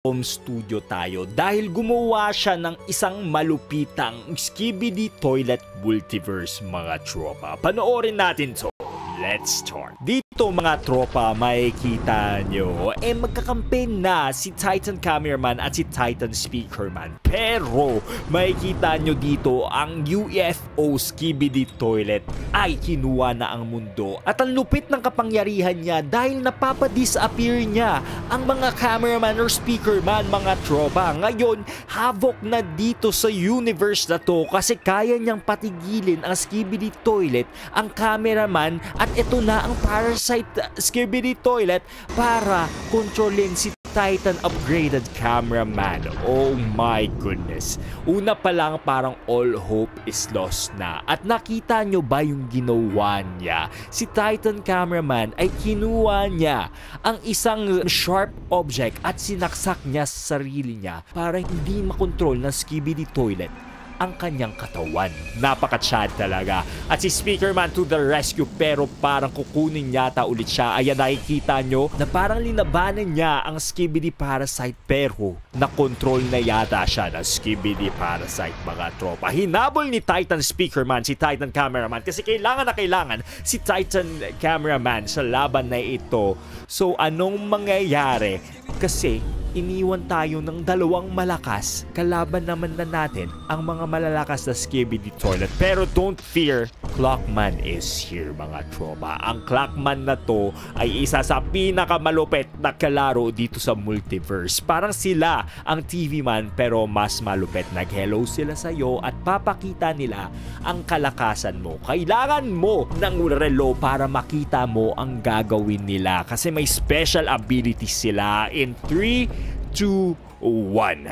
home studio tayo dahil gumawa siya ng isang malupitang Skibidi Toilet Multiverse mga tropa. Panoorin natin to. Let's start. Dito mga tropa, makikita nyo, magkakampen na si Titan Cameraman at si Titan Speakerman. Pero, makikita nyo dito, ang UFO Skibidi Toilet ay kinuha na ang mundo. At ang lupit ng kapangyarihan niya dahil napapadisappear niya ang mga cameraman or speakerman mga tropa. Ngayon, havoc na dito sa universe na to kasi kaya niyang patigilin ang Skibidi Toilet, ang cameraman at ito na ang Parasite Skibidi Toilet para kontrolin si Titan Upgraded Cameraman. Oh my goodness. Una pa lang parang all hope is lost na. At nakita nyo ba yung ginawa niya? Si Titan Cameraman ay kinuha niya ang isang sharp object at sinaksak niya sa sarili niya para hindi makontrol ng Skibidi Toilet ang kanyang katawan. Napaka-chad talaga. At si Speakerman to the rescue pero parang kukunin yata ulit siya. Ayan, nakikita nyo na parang linabanan niya ang Skibidi Parasite pero nakontrol na yata siya ng Skibidi Parasite mga tropa. Hinabol ni Titan Speakerman si Titan Cameraman kasi kailangan na kailangan si Titan Cameraman sa laban na ito. So anong mangyayari? Kasi iniwan tayo ng dalawang malakas. Kalaban naman na natin ang mga malalakas na Skibidi Toilet. Pero don't fear, Clockman is here mga tropa. Ang Clockman na to ay isa sa pinakamalupit na kalaro dito sa multiverse. Parang sila ang TV man pero mas malupit. Nag-hello sila sa'yo at papakita nila ang kalakasan mo. Kailangan mo ng relo para makita mo ang gagawin nila kasi may special abilities sila. In 3, 2, 1.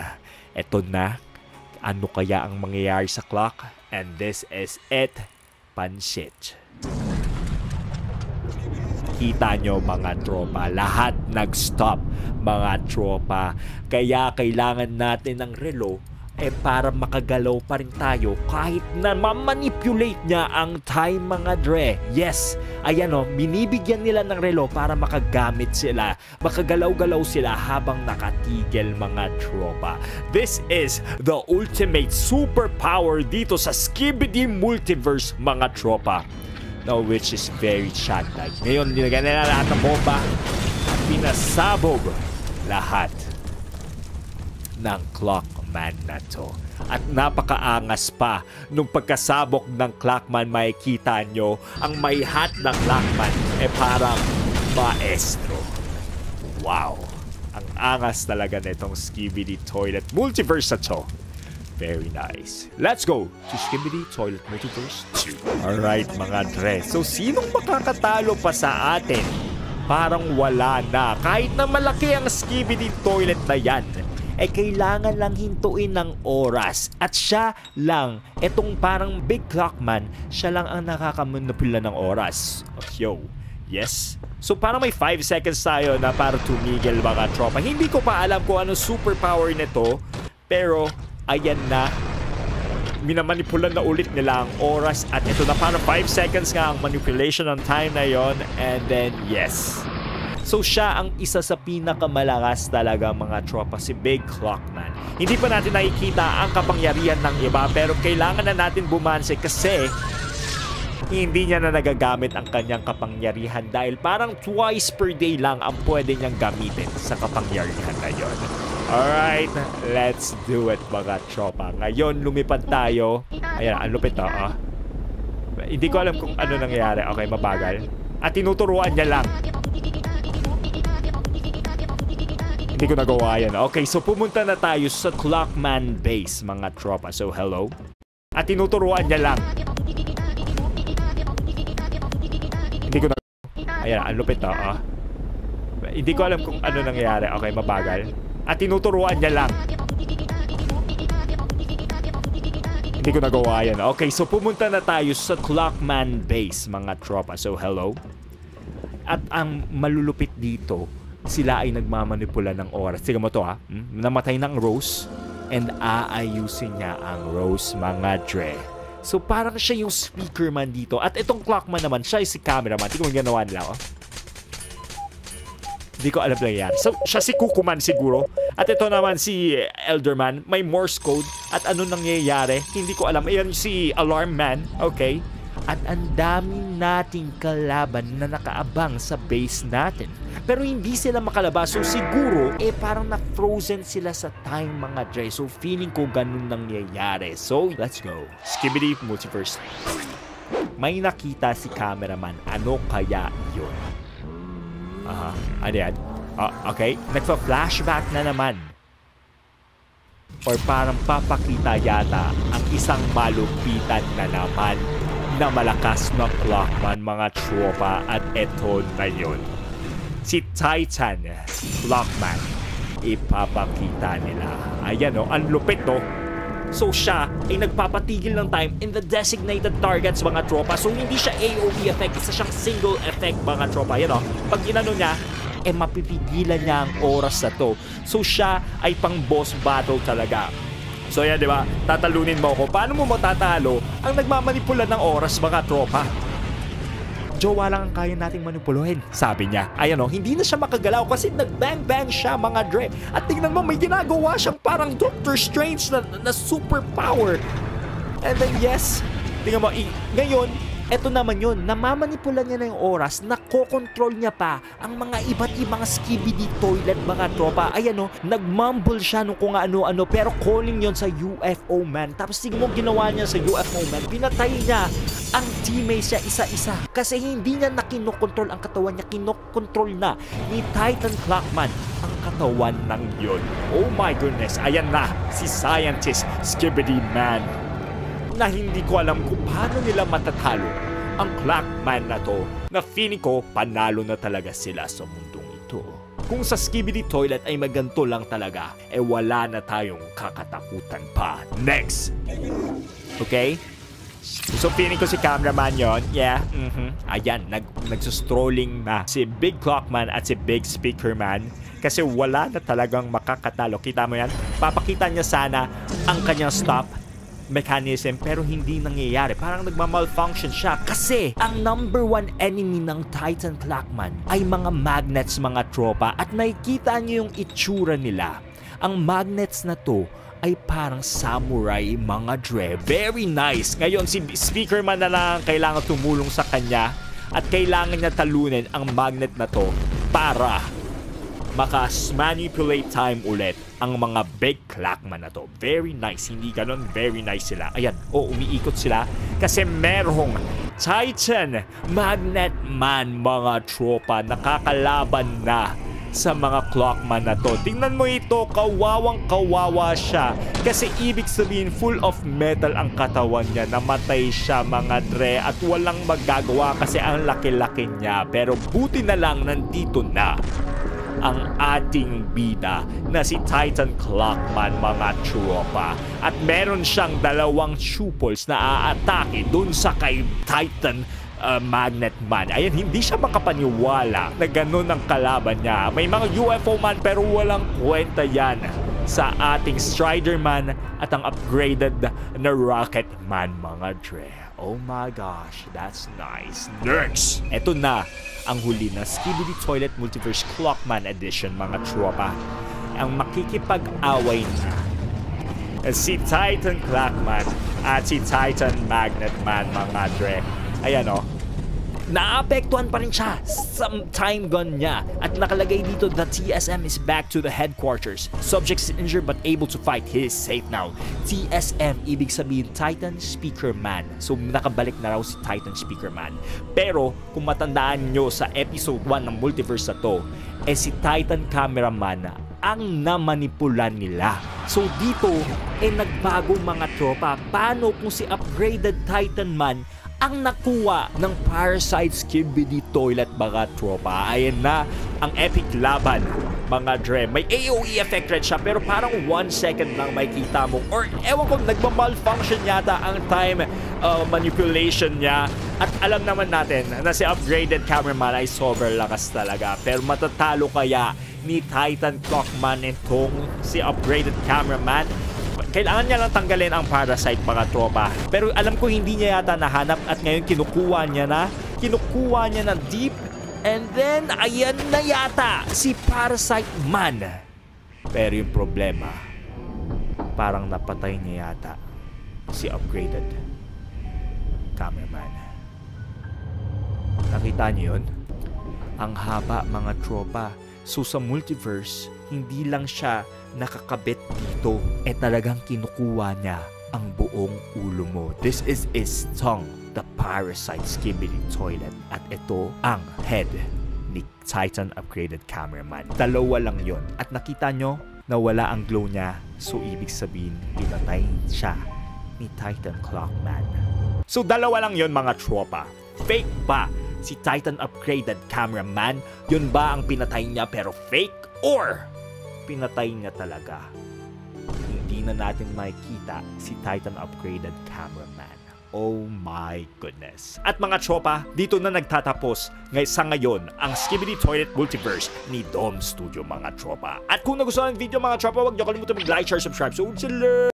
Eto na. Ano kaya ang mangyayari sa clock? And this is it. Pansit. Kita nyo mga tropa, lahat nag-stop mga tropa. Kaya kailangan natin ng relo para makagalaw pa rin tayo kahit na mamanipulate niya ang time mga dre. Yes, ayan o, binibigyan nila ng relo para makagamit sila, makagalaw-galaw sila habang nakatigil mga tropa. This is the ultimate superpower dito sa Skibidi Multiverse mga tropa. Now, which is very chat-like. Ngayon, nilagyan nila lahat ng bomba at pinasabog lahat ng Clockman na to. At napakaangas pa nung pagkasabok ng Clockman, makikita nyo ang may hat ng Clockman parang maestro. Wow! Ang angas talaga nitong Skibidi Toilet Multiverse na to. Very nice. Let's go to Skibidi Toilet Multiverse 2. Alright mga dre. So sinong makakatalo pa sa atin? Parang wala na. Kahit na malaki ang Skibidi Toilet na yan, kailangan lang hintuin ng oras. At siya lang, etong parang Big Clockman, siya lang ang nakakamanipula ng oras. Yo, yes? So parang may 5 seconds tayo na para tumigil mga tropa. Hindi ko pa alam kung anong superpower nito, pero ayan na. Minamanipulan na ulit nila ang oras. At ito na parang 5 seconds nga ang manipulation ng time na yon. And then, yes. So siya ang isa sa pinakamalakas talaga mga tropa, si Big Clockman. Hindi pa natin nakikita ang kapangyarihan ng iba pero kailangan na natin bumanse kasi hindi niya na nagagamit ang kanyang kapangyarihan dahil parang twice per day lang ang pwede niyang gamitin sa kapangyarihan na yon. Alright, let's do it mga tropa. Ngayon lumipad tayo. Ayan, ang lupit to. Hindi ko alam kung ano nangyayari. Okay, mabagal. At tinuturuan niya lang. Hindi ko nagawa yan. Okay, so pumunta na tayo sa Clockman base, mga tropa. So, hello. At tinuturuan niya lang. Hindi ko nagawa. Ayan, ang lupit to. Hindi ko alam kung ano nangyayari. Okay, mabagal. At tinuturuan niya lang. Hindi ko nagawa yan. Okay, so pumunta na tayo sa Clockman base, mga tropa. So, hello. At ang malulupit dito, sila ay nagmamanipula ng oras. Tingnan mo to namatay ng Rose and aayusin niya ang Rose mga dre. So parang siya yung speakerman dito. At itong Clockman naman, siya ay si cameraman. Tingnan mo yung ganawa nila. Hindi ko alam lang yan. So siya si Kukuman siguro. At ito naman si Elderman, may Morse code. At ano nangyayari? Hindi ko alam. Ayan si Alarm Man. Okay. At ang dami nating kalaban na nakaabang sa base natin. Pero hindi sila makalabas. So siguro, parang na-frozen sila sa time mga Dre. So feeling ko ganun nangyayari. So let's go. Skibidi Multiverse. May nakita si cameraman. Ano kaya yun? Ano yan? Okay. Nagpa-flashback na naman. Or parang papakita yata ang isang malupitan na naman na malakas na Clockman mga tropa. At eto na yun. Si Titan Clockman. Ipapakita nila. Ayan o, ang lupit o. So siya ay nagpapatigil ng time in the designated targets mga tropa. So hindi siya AoE effect, isa siyang single effect mga tropa. Yan o, pag inano niya, mapipigilan niya ang oras na to. So siya ay pang boss battle talaga. So yan, di ba? Tatalunin mo ako. Paano mo matatalo ang nagmamanipula ng oras mga tropa? Jowa lang ang kaya nating manipuluhin, sabi niya. Ayan o, hindi na siya makagalaw kasi nag-bang-bang siya mga Dre. At tingnan mo, may ginagawa siyang parang Doctor Strange na superpower. And then yes, tingnan mo, ngayon, eto naman yun, namamanipula niya na yung oras, nakokontrol niya pa ang mga iba't ibang skibidi toilet mga tropa. Ayan o, nagmumble siya nung kung ano-ano, pero calling yon sa UFO man. Tapos tingnan mo ginawa niya sa UFO man, pinatay niya ang teammates niya isa-isa. Kasi hindi niya na kinokontrol ang katawan niya, kinokontrol na ni Titan Clockman ang katawan ng yun. Oh my goodness, ayan na, si Scientist Skibidi Man. Na hindi ko alam kung paano nila matatalo ang Clockman na to, na feeling ko panalo na talaga sila sa mundong ito. Kung sa Skibidi Toilet ay maganto lang talaga, wala na tayong kakatakutan pa. Next! Okay? So feeling ko si cameraman yon. Yeah, ayan, nagsustrolling na si Big Clockman at si Big Speakerman. Kasi wala na talagang makakatalo. Kita mo yan? Papakita niya sana ang kanyang stop mechanism pero hindi nangyayari. Parang nagmamalfunction siya kasi ang number one enemy ng Titan Clockman ay mga magnets mga tropa. At nakikita niyo yung itsura nila. Ang magnets na to ay parang samurai mga Dre. Very nice. Ngayon si Speakerman na lang kailangan tumulong sa kanya at kailangan niya talunin ang magnet na to para makas-manipulate time ulit ang mga Big Clockman na to. Very nice. Hindi ganon. Very nice sila. Ayan. Umiikot sila kasi merong Titan Magnet Man mga tropa. Nakakalaban na sa mga Clockman na to. Tingnan mo ito. Kawawang kawawa siya. Kasi ibig sabihin full of metal ang katawan niya. Namatay siya mga Dre. At walang magagawa kasi ang laki-laki niya. Pero buti na lang nandito na ang ating bida na si Titan Clockman mga tropa. At meron siyang dalawang tuples na aatake dun sa kay Titan Magnet Man. Ayan, hindi siya makapaniwala na ganun ang kalaban niya. May mga UFO man pero walang kwenta yan sa ating Strider Man at ang upgraded na Rocket Man mga Dre. Oh my gosh, that's nice. Next! Eto na ang huli na Skibidi Toilet Multiverse Clockman Edition mga tropa. Ang makikipag-away na si Titan Clockman at si Titan Magnet Man mga Dre. Ayan o, naapektuhan pa rin siya sa time gun niya at nakalagay dito that TSM is back to the headquarters. Subject is injured but able to fight. He is safe now. TSM, ibig sabihin Titan Speaker Man. So nakabalik na raw si Titan Speaker Man. Pero kung matandaan nyo sa episode 1 ng multiverse na to, si Titan Cameraman ang namanipulan nila. So dito, nagbago mga tropa. Paano kung si upgraded Titan Man ang nakuha ng Parasite Skibidi Toilet mga tropa? Ayan na ang epic laban mga Dre. May AoE effect rin siya pero parang 1 second lang makikita mo. Or ewan ko, nagmamalfunction yata ang time manipulation niya. At alam naman natin na si upgraded cameraman ay sobrang lakas talaga. Pero matatalo kaya ni Titan Clockman itong si upgraded cameraman? Kailangan niya lang tanggalin ang Parasite mga tropa. Pero alam ko hindi niya yata nahanap at ngayon kinukuha niya na deep. And then ayan na yata si Parasite Man. Pero yung problema, parang napatay niya yata si upgraded cameraman. Nakita niyo yun? Ang haba mga tropa. So sa multiverse, hindi lang siya nakakabit dito. Talagang kinukuha niya ang buong ulo mo. This is his tongue, the parasite skibidi toilet. At ito ang head ni Titan upgraded cameraman. Dalawa lang yon. At nakita nyo na wala ang glow niya. So ibig sabihin, pinatay siya ni Titan Clockman. So dalawa lang yon mga tropa. Fake ba si Titan upgraded cameraman? Yun ba ang pinatay niya pero fake? Or pinatay niya talaga? Hindi na natin makikita si Titan upgraded cameraman. Oh my goodness. At mga tropa, dito na nagtatapos sa ngayon ang Skibidi Toilet Multiverse ni Dom Studio mga tropa. At kung nagustuhan ang video mga tropa, huwag niyo kalimutan mag-like, share, subscribe. So,